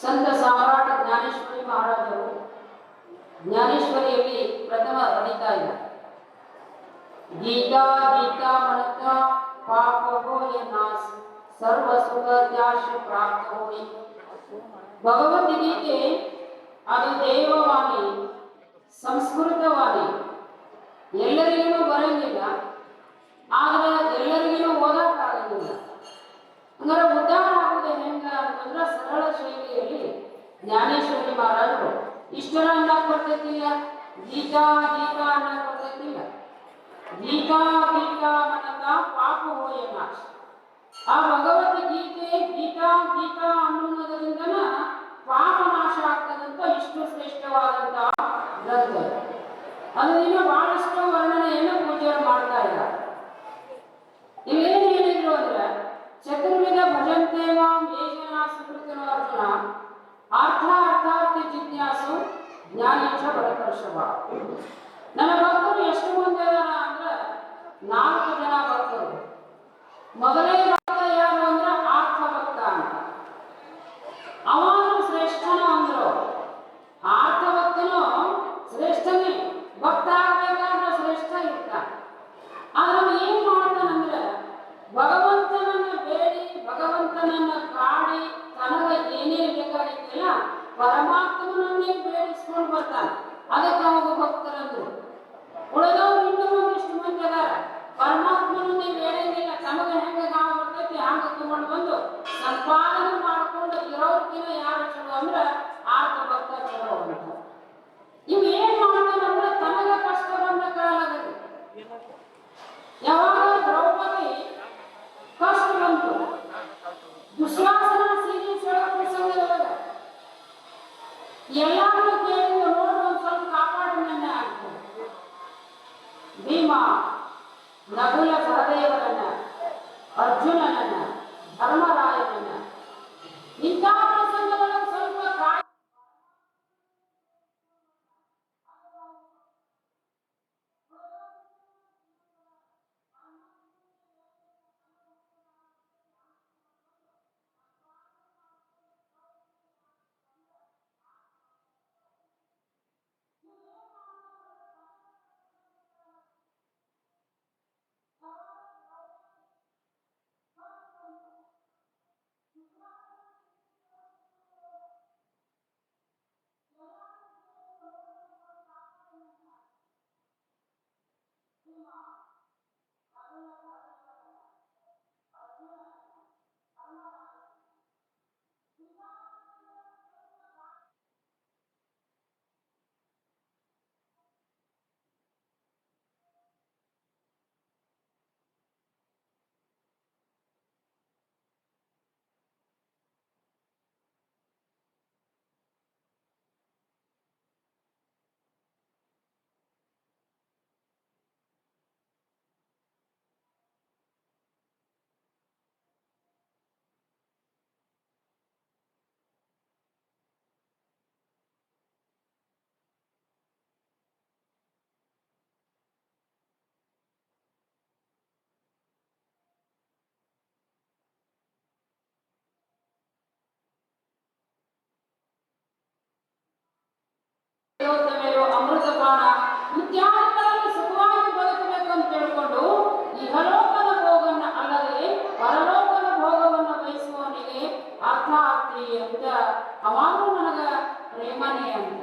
ಸಂತ ಸಾಮ್ರಾಟ ಜ್ಞಾನೇಶ್ವರಿ ಮಹಾರಾಜರು ಜ್ಞಾನೇಶ್ವರಿಯಲ್ಲಿ ಪ್ರಥಮ ಬರೀತಾ ಇದ್ದಾರೆ. ಗೀತಾ ಗೀತಾ ಮನತ ಪಾಪ ಹೋಯ ನಾಶ ಸರ್ವ ಸುಖ ತ್ಯಾಶ ಪ್ರಾಪ್ತ ಹೋಯಿ. ಭಗವದ್ಗೀತೆ ಅದು ದೇವವಾಣಿ, ಸಂಸ್ಕೃತವಾಣಿ, ಎಲ್ಲರಿಗೂ ಬರಂಗಿಲ್ಲ, ಆದ್ರೆ ಎಲ್ಲರಿಗೂ ಓದಕ್ಕಾಗಂಗಿಲ್ಲ. ಹಂಗಾರೆ ಉದ್ಧಾರ ಆಗುವುದು ಹೆಂಗ ಅಂತಂದ್ರೆ ಸರಳ ಶೈಲಿಯಲ್ಲಿ ಜ್ಞಾನೇಶ್ವರಿ ಮಹಾರಾಜರು ಇಷ್ಟರ ಅನ್ನಕ್ ಬರ್ತೈತಿಲ್ಲ, ಗೀತಾ ಗೀತಾ ಅನ್ನಕ್ ಬರ್ತೈತಿಲ್ಲ. ಗೀತಾ ಗೀತಾ ಮನತ ಪಾಪ ಹೋಯ ನಾಶ. ಆ ಭಗವದ್ಗೀತೆ ಗೀತಾ ಗೀತಾ ಅನ್ನೋದ್ರಿಂದನ ಪಾಪ ನಾಶ ಆಗ್ತದಂತ ಇಷ್ಟು ಶ್ರೇಷ್ಠವಾದಂತಹ ಗ್ರಂಥ. ಅದನ್ನ ಬಹಳಷ್ಟು ವರ್ಣನೆಯನ್ನು ಪೂಜೆಯನ್ನು ಮಾಡ್ತಾ ಇದ್ದಾರೆ. ಇವೇನು ಹೇಳಿದ್ರು ಅಂದ್ರೆ ಚತುರ್ವಿಧ ಭಜಂತೆ ಮಾಂ ಯೇ ಜನಾ ಸುಕೃತನೋ ಅರ್ಜುನ ಅರ್ಥಾರ್ಥಾರ್ಥಿ ಜಿಜ್ಞಾಸು ಜ್ಞಾನೇಚ್ಛ ಭರತರ್ಷಭ. ನನ್ನ ಭಕ್ತರು ಎಷ್ಟು ಮಂದಿ ಅದಾರ ಅಂದ್ರೆ 4 ಜನ ಭಕ್ತರು. ಮೊದಲೇ ಭಕ್ತ ಯಾರು ಅಂದ್ರೆ ಆರ್ಥ ಭಕ್ತ ಅಂತ. ಅವನು ಶ್ರೇಷ್ಠನ ಅಂದ್ರು. ಆರ್ಥ ಭಕ್ತನು ಶ್ರೇಷ್ಠನೇ, ಭಕ್ತ ಆಗ್ಬೇಕಾದ್ರೆ ಶ್ರೇಷ್ಠ ಇರ್ತಾನೆ. ಆದ್ರೆ ಏನ್ ಮಾಡ್ತಾನಂದ್ರೆ ಭಗವಂತನನ್ನ ಬೇಡಿ ಭಗವಂತನನ್ನ ಕಾಡಿ ತನಗೆ ಏನೇನು ಬೇಕಾಗಿತ್ತಿಲ್ಲ ಪರಮಾತ್ಮನನ್ನೇ ಬೇಡಿಸ್ಕೊಂಡು ಬರ್ತಾನೆ. ಅದಕ್ಕೆ ಅವಾಗ ಭಕ್ತರಂದ್ರು. ಉಳಿದವ್ರು ಇನ್ನೂ ಒಂದಿಷ್ಟು ಮಂದಿ ಅದಾರ, ಪರಮಾತ್ಮನನ್ನೇ ಬೇಡಂಗಿಲ್ಲ, ತಮಗೆ ಹೆಂಗ ಗಾವ ಬರ್ತೈತಿ ಹಂಗ ತಗೊಂಡು ಬಂದು ಸಂಪಾದನೆ ಮಾಡ್ಕೊಂಡು ಇರೋರ್ಕಿನ ಯಾರು ಚಲೋ ಅಂದ್ರೆ ಆತ ಭಕ್ತ ಚಲೋ ಅಂತ. ಇವ್ ಏನ್ ಮಾಡ್ತಾನಂದ್ರೆ ತನಗ ಕಷ್ಟ ಬಂದ ಕಾಲದಲ್ಲಿ ಯಾವಾಗ ದ್ರೌಪದಿ ಕಷ್ಟ ಬಂತು, ದುಶ್ವಾಸನ ಸೀರೆ ಪ್ರಸಂಗದೊಳಗ ಎಲ್ಲಾರು ಕೇಳಿದ ನೋಡು ಒಂದ್ ಸ್ವಲ್ಪ ಕಾಪಾಡಿ ನನ್ನ ಅಂತ. ಭೀಮ, ನಕುಲ ಸಹದೇವರನ್ನ, ಅರ್ಜುನನನ್ನ, ಧರ್ಮರಾಯನನ್ನ ಇಂಥ ಪ್ರಸಂಗದೊಳಗೆ ಸ್ವಲ್ಪ ಅಮೃತಪಾನ ಇತ್ಯಾದಿಗಳಲ್ಲಿ ಸುಖವಾಗಿ ಬದುಕಬೇಕು ಅಂತ ತಿಳ್ಕೊಂಡು ಇಹಲೋಕದ ಭೋಗವನ್ನ ಅಲ್ಲದೆ ಪರಲೋಕದ ಭೋಗವನ್ನು ಬಯಸುವವನಿಗೆ ಅರ್ಥಾರ್ಥಿ ಅಂತ ಅವಾಗೂ ನನಗ ಪ್ರೇಮನೇ ಅಂತ.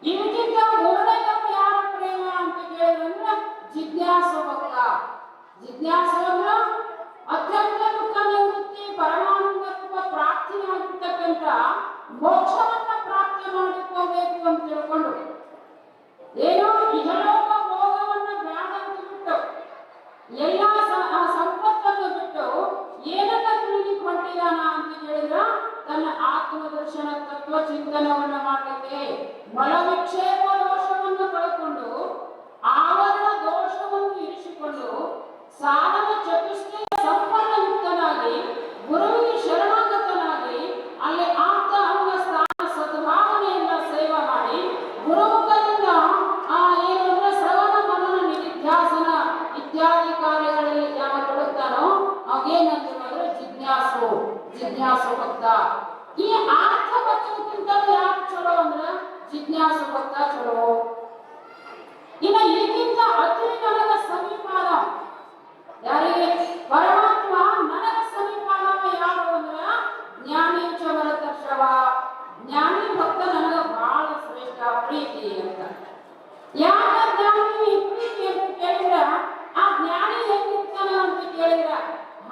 ಇದಕ್ಕಿಂತ ಮೂರನೇದನ್ನು ಯಾರ ಪ್ರೇಮ ಅಂತ ಕೇಳಿದ್ರೆ ಜಿಜ್ಞಾಸು ಭಕ್ತ. ಜಿಜ್ಞಾಸು ಅಂದ್ರೆ ಅತ್ಯಂತ ದುಃಖ ನಿವೃತ್ತಿ ಪರಮಾನಂದತ್ವ ಪ್ರಾಪ್ತಿಯಾಗಿರ್ತಕ್ಕಂಥ ಮೋಕ್ಷವನ್ನ ಪ್ರಾಪ್ತಿ ಮಾಡಿಕೋಬೇಕು ಅಂತ ತಿಳ್ಕೊಂಡು ಏನೋ ಇಹಲೋಕ ಭೋಗವನ್ನ ಬ್ಯಾಡ ಅಂತ ಬಿಟ್ಟು ಎಲ್ಲ ಸಂಪತ್ತನ್ನು ಬಿಟ್ಟು ಏನನ್ನ ತಿಳಿಲಿಕ್ಕೆ ಹೊಂಟಿದಾನ ಅಂತ ಕೇಳಿದ್ರ ತನ್ನ ಆತ್ಮದರ್ಶನ ತತ್ವ ಚಿಂತನವನ್ನ ಮಾಡಲಿಕ್ಕೆ ಮಲವಿಕ್ಷೇಪ ದೋಷವನ್ನು ಕಳ್ಕೊಂಡು ಆವರಣ ದೋಷವನ್ನು ಇರಿಸಿಕೊಂಡು ಸಾಧನ ಚತುಷ್ಟಯ ಸಂಪನ್ನಯುಕ್ತನಾಗಿ ಗುರುವಿಗೆ ಶರಣಾಗತನಾಗಿ ಅಲ್ಲಿ ಆಪ್ತ ಅಂಗ ಸ್ಥಾನ ಸದ್ಭಾವನೆಯಿಂದ ಸೇವೆ ಮಾಡಿ ಗುರುಮುಖದಿಂದ ಏನಂದ್ರೆ ಶ್ರವಣ ಮನನ ನಿಧಿಧ್ಯಾಸನ ಇತ್ಯಾದಿ ಕಾರ್ಯಗಳಲ್ಲಿ ಯಾವ ತೊಡಗ್ತಾನೋ ಅವೇನಂದ್ರೆ ಜಿಜ್ಞಾಸು ಭಕ್ತ. ಈ ಆರ್ಥ ಭಕ್ತರಿಗಿಂತಲೂ ಯಾರು ಚಲೋ ಅಂದ್ರೆ ಜಿಜ್ಞಾಸು ಭಕ್ತ ಚಲೋ. ಇನ್ನು ಇದಕ್ಕಿಂತ ಅತಿ ನನಗ ಸಮೀಪ ಆದ ಯಾರಿಗೆ ಪರಮಾತ್ಮ ನನಗ ಸಮೀಪ ಆದವ ಯಾರು ಅಂದ್ರೆ ಜ್ಞಾನಿ ಚವರತರ್ಷವ. ಜ್ಞಾನಿ ಭಕ್ತ ನನಗ ಬಹಳ ಶ್ರೇಷ್ಠ ಪ್ರೀತಿ ಅಂತ. ಯಾಕ ಜ್ಞಾನಿ ಪ್ರೀತಿ ಅಂತ ಕೇಳಿದ್ರ ಆ ಜ್ಞಾನಿ ಹೆಂಗಿರ್ತಾನ ಅಂತ ಕೇಳಿದ್ರ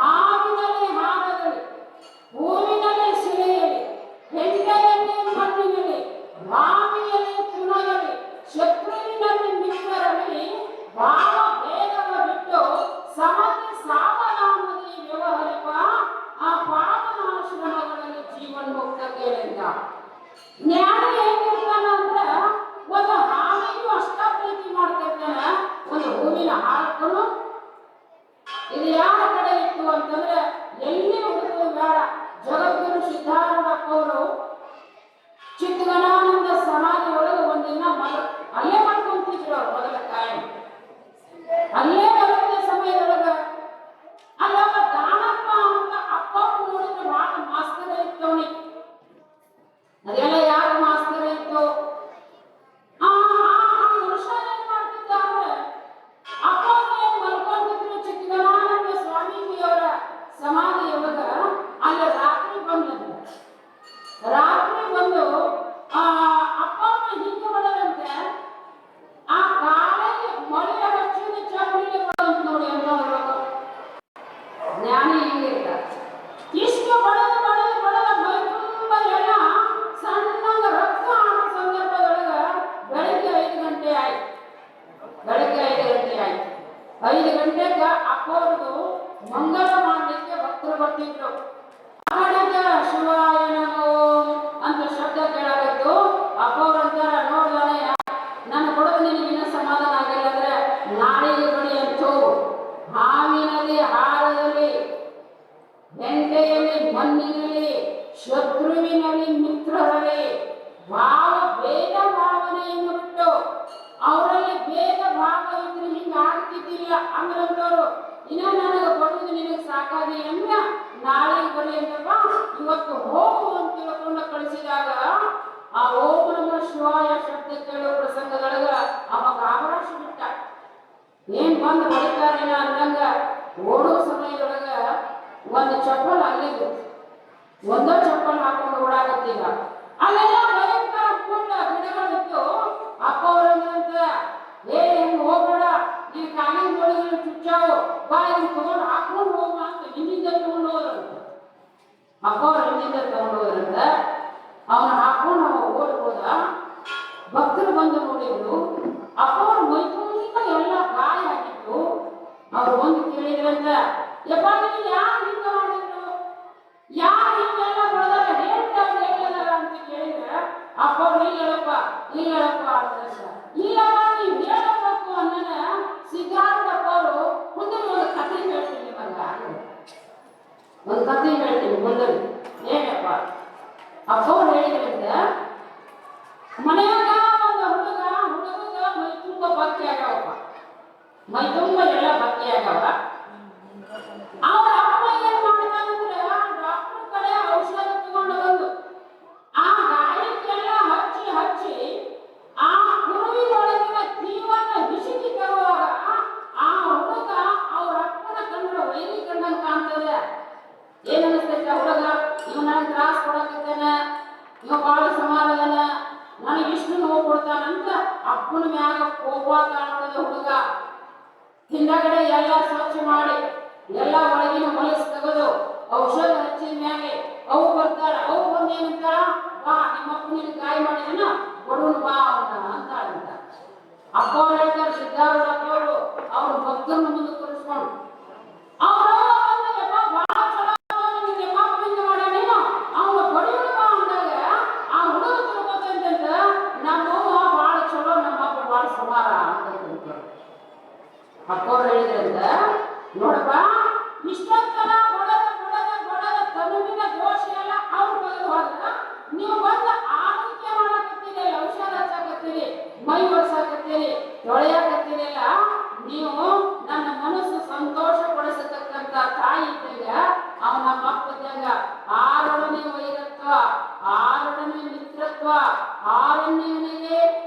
ಹಾವಿನಲ್ಲಿ ಹಾರದಲ್ಲಿ, ಹೂವಿನಲ್ಲಿ ಶಿಲೆಯಲ್ಲಿ, ಹೆಂಡೆಯಲ್ಲಿ ಮಣ್ಣಿನಲ್ಲಿ, ಬಾವಿಯಲ್ಲಿ ತೃಣದಲ್ಲಿ, ಶತ್ರುವಿನಲ್ಲಿ ಮಿತ್ರರಲ್ಲಿ ಭಾವ ಭೇದವ ಬಿಟ್ಟು ಸಮತೆ ಸಾವಧಾನದಲ್ಲಿ ವ್ಯವಹರಿಪ ಆ ಪಾವನಾಶ್ರಮಗಳಲ್ಲಿ ಜೀವನ್ಮುಕ್ತ ಕೇಳಿದ. ಜ್ಞಾನಿ ಹೇಗಿರ್ತಾನ ಅಂದ್ರ ಒಂದು ಹಾವಿಗೂ ಅಷ್ಟ ಪ್ರೀತಿ ಮಾಡ್ತಿರ್ತಾನ, ಒಂದು ಹೂವಿನ ಹಾರಕ್ಕೂ. ಇದು ಯಾರ ಕಡೆ ಇತ್ತು ಅಂತಂದ್ರೆ ಎಲ್ಲಿ ಹುಡುಕಲು ಬೇಡ. ಜಗದ್ಗುರು ಸಿದ್ಧಾರೂಢಪ್ಪವರು ಚಿತ್ತಗಣಾನಂದ ಸಮಾಧಿ ಒಳಗೆ ಒಂದಿನ ಅಲ್ಲೇ ಮಾಡ್ಕೊಂತಿದ್ರು. ಅವ್ರು ಮೊದಲ ಕಾಯಿ ಅಲ್ಲೇ ಬದುಕಿದ ಸಮಯದೊಳಗ ಅಲ್ಲವ ದಾನಪ್ಪ ಅಂತ ಅಪ್ಪ ನೋಡಿದ್ರೆ ಬಹಳ ಮಾಸ್ತರ ಇತ್ತು ಅವನಿಗೆ. ಅದೆಲ್ಲ ಯಾರ ಮಾಸ್ತರ ಇತ್ತು? ಆ ಮನುಷ್ಯ ಏನ್ ಮಾಡ್ತಿದ್ದ ಅಂದ್ರೆ ಅಪ್ಪ ಏನ್ ಮಲ್ಕೊಂಡಿದ್ರು ಚಿಕ್ಕಗಣಾನಂದ ಸ್ವಾಮೀಜಿಯವರ ಸಮಾಧಿ ಒಳಗ ಅಲ್ಲಿ ರಾತ್ರಿ ಬಂದಂತೆ. ರಾತ್ರಿ ಬಂದು ಅಪ್ಪನ ಹಿಂಗೆ ಬದಲಂತೆ ಆ ಕಾಲಿಗೆ ಮಳೆ ಹಚ್ಚಿದ ಚಪ್ಪಲಿಗೆ ಬರಂತ ನೋಡಿ ಅನ್ನೋರು. ಜ್ಞಾನಿ ಹಿಂಗಿರ್ತಾರೆ. ಇಷ್ಟು ಬಡದ ಬಡದ ಬಡದ ಮೈ ತುಂಬ ಎಲ್ಲ ಸಣ್ಣ ರಕ್ತ ಆಡೋ ಸಂದರ್ಭದೊಳಗ ಬೆಳಿಗ್ಗೆ 5 ಗಂಟೆ ಆಯ್ತು. ಬೆಳಿಗ್ಗೆ 5 ಗಂಟೆ ಆಯ್ತು. 5 ಗಂಟೆಗೆ ಅಪ್ಪವ್ರದು ಮಂಗಲ ಮಾಡಲಿಕ್ಕೆ ಭಕ್ತರು ಬರ್ತಿದ್ರು. ಶಿವಾಯ ನಮೋ ಅಂತ ಶಬ್ದ ಕೇಳಬೇಕು. ಅಪ್ಪವ್ರಂತಾರ, ನೋಡ್ದಾನೆ ನನ್ನ ಕೊಡೋದು ನಿನಗಿನ್ನ ಸಮಾಧಾನ ಆಗಿಲ್ಲ ಅಂದ್ರೆ ನಾಳೆಗೆ ಬಳಿ ಅಂತೂ ಹಾವಿನಲ್ಲಿ ಹಾರದಲ್ಲಿ, ಹೆಂಡೆಯಲ್ಲಿ ಮಣ್ಣಿನಲ್ಲಿ, ಶತ್ರುವಿನಲ್ಲಿ ಮಿತ್ರರಲ್ಲಿ ಭಾವ ಭೇದ ಭಾವನೆಯನ್ನು ಬಿಟ್ಟು ಅವರಲ್ಲಿ ಭೇದ ಭಾವ ಇದ್ರೆ ಹಿಂಗ ಆಗ್ತಿದ್ದಿಲ್ಲ ಅಂದ್ರಂತವ್ರು. ಇನ್ನ ನನಗೆ ಕೊಡುವುದು ನಿನಗೆ ಸಾಕಾಗಿ ಅಂದ್ರ ನಾಳೆಗೆ ಬಳಿ ಅಂತಲ್ವಾ, ಇವತ್ತು ಹೋಗು ಅಂತ ತಿಳ್ಕೊಂಡು ಕಳಿಸಿದಾಗ ಆ ಓಂ ನಮಃ ಶಿವಾಯ ಶಬ್ದ ಕೇಳೋ ಪ್ರಸಂಗದೊಳಗ ಅವಾಗ ಆಭರಾಶ ಬಿಟ್ಟ. ಏನ್ ಬಂದು ಬಳಿತಾರೇನ ಅಂದಂಗ ಓಡೋ ಸಮಯದೊಳಗ ಒಂದು ಚಪ್ಪಲ್ ಅಲ್ಲಿಗೆ ಒಂದೋ ಚಪ್ಪಲ್ ಹಾಕೊಂಡು ಓಡಾಗತ್ತೀಗ. ಅಲ್ಲೆಲ್ಲ ಭಯಂಕರ ಪೂರ್ಣ ಗಿಡಗಳಿತ್ತು. ಅಪ್ಪ ಅವರಂತ ಹೆಂಗ್ ಹೋಗ್ಬೇಡ, ಈ ಕಾಲಿನ ಗೋಳಿಗಳು ಚುಚ್ಚಾವು, ಬಾ ಇದನ್ನ ತಗೊಂಡು ಹಾಕೊಂಡು ಹೋಗ ಅಂತ ಹಿಂದಿಂದ ತಗೊಂಡು ಹೋದ್ರಂತ. ಅಪ್ಪ ಅವ್ರ ಹಿಂದಿಂದ ತಗೊಂಡು ಹೋದ್ರಂತ. ಅವನ ಹಾಕೊಂಡು ಅವ ಓಡ್ಬೋದ. ಭಕ್ತರು ಬಂದು ನೋಡಿದ್ರು. ಅಪ್ಪ ಅವ್ರ ಮೈ ತುಂಬ ಎಲ್ಲ ಗಾಯ ಆಗಿತ್ತು. ಅವ್ರು ಬಂದು ಕೇಳಿದ್ರಂತ, ಯಪ್ಪ ನೀವು ಯಾರು ಹಿಂಗ ಮಾಡಿದ್ರು, ಯಾರು ಹಿಂಗೆಲ್ಲ ಹೊಡೆದಾರ, ಹೇಳ್ತಾರೆ ಹೇಳಲ್ಲ ಅಂತ ಕೇಳಿದ್ರೆ ಅಪ್ಪ ಅವ್ರು ಹೇಳಪ್ಪ ಅಂತ. ಇಲ್ಲಪ್ಪ ನೀವು ಹೇಳಬೇಕು ಅನ್ನನ ಸಿದ್ಧಾರ್ಥಪ್ಪ ಅವರು ಮುಂದೆ ಒಂದು ಕಥೆ ಹೇಳ್ತೀನಿ. ಒಂದು ಕಥೆ ಹೇಳ್ತೀನಿ ಮುಂದೆ. ಏನಪ್ಪ ಅಪ್ಪ ಅವ್ರು ಹೇಳಿದ್ರಂತ, ಮನೆಯಾಗ ಒಂದು ಹುಡುಗ ಮೈ ತುಂಬ ಬಕ್ಕಿ ಆಗ್ಯಾವಪ್ಪ, ಮೈ ತುಂಬ ಎಲ್ಲ ಬಕ್ಕಿ ಆಗ್ಯಾವ. ಅವ್ರ ಅಪ್ಪ ಏನ್ ಮಾಡ್ತಾನಂದ್ರೆ ಡಾಕ್ಟರ್ ಕಡೆ ಔಷಧ ತಗೊಂಡು ಬಂದು ಆ ಗಾಯಕ್ಕೆಲ್ಲ ಹಚ್ಚಿ ಆ ಕುರುವಿನೊಳಗಿನ ಜೀವನ ಹಿಸುಕಿ ತರುವಾಗ ಆ ಹುಡುಗ ಅವ್ರ ಅಪ್ಪನ ಕಂಡ್ರೆ ವೈರಿ ಕಂಡಂಗೆ ಕಾಣ್ತದೆ. ಏನ್ ಅನಿಸ್ತೈತೆ ಆ ಹುಡುಗ, ಇವ್ ನನಗೆ ತ್ರಾಸ ಕೊಡಕತ್ತಾನ, ಇವ ಬಾಳ ಸಮಾಧಾನ, ನನಗೆ ಇಷ್ಟು ನೋವು ಕೊಡ್ತಾನಂತ ಅಪ್ಪನ ಮ್ಯಾಗ ಕೋಪ ಕಾಣ್ತದೆ ಹುಡುಗ. ಹಿಂದಗಡೆ ಎಲ್ಲ ಸ್ವಚ್ಛ ಮಾಡಿ ಎಲ್ಲ ಒಳಗಿನ ಹೊಲಸು ತೆಗೆದು ಔಷಧ ಹಚ್ಚಿದ ಮ್ಯಾಗೆ ಅವು ಬರ್ತಾಳ. ಅವು ಬಂದು ಏನಂತಾಳ, ಬಾ ನಿಮ್ಮ ಅಪ್ಪನಿಗೆ ಗಾಯ ಮಾಡಿದನ ಕೊಡುನು ಬಾ ಅವನ ಅಂತಾಳಂತ. ಅಪ್ಪ ಅವ್ರು ಹೇಳ್ತಾರೆ, ಸಿದ್ಧಾರೂಢಪ್ಪ ಅವರು ಅವ್ರ ಭಕ್ತರನ್ನ ಮುಂದೆ ಕೂರಿಸ್ಕೊಂಡು ಅವ್ರ ಬಹಳ ಚಲೋ ನಿಮ್ಮ ಅಪ್ಪನಿಂದ ಮಾಡ್ಯಾನೇನು ಅವನ ಬಡಿಯೋನು ಬಾ ಅಂದಾಗ ಆ ಹುಡುಗ ತಿಳ್ಕೊತಂತ ನಮ್ಮವ್ವ ಬಹಳ ಚಲೋ, ನಮ್ಮ ಅಪ್ಪ ಬಹಳ ಸುಮಾರ ಅಂತ. ಅಪ್ಪ ಅವ್ರು ಹೇಳಿದ್ರಂತ, ನೋಡಪ್ಪ ಇಷ್ಟೊತ್ತನ ಬಡದ ತನುವಿನ ದೋಷ ಎಲ್ಲ ಅವ್ರು ಬಗೆದು ಹೋದ್ರ ನೀವು ಬಂದು ಆರೋಗ್ಯ ಮಾಡಕತ್ತೀರಿ, ಔಷಧ ಹಚ್ಚಾಕತ್ತೀರಿ, ಮೈ ಒರ್ಸಾಕತ್ತೀರಿ, ಆರನೇ ಮನೆಗೆ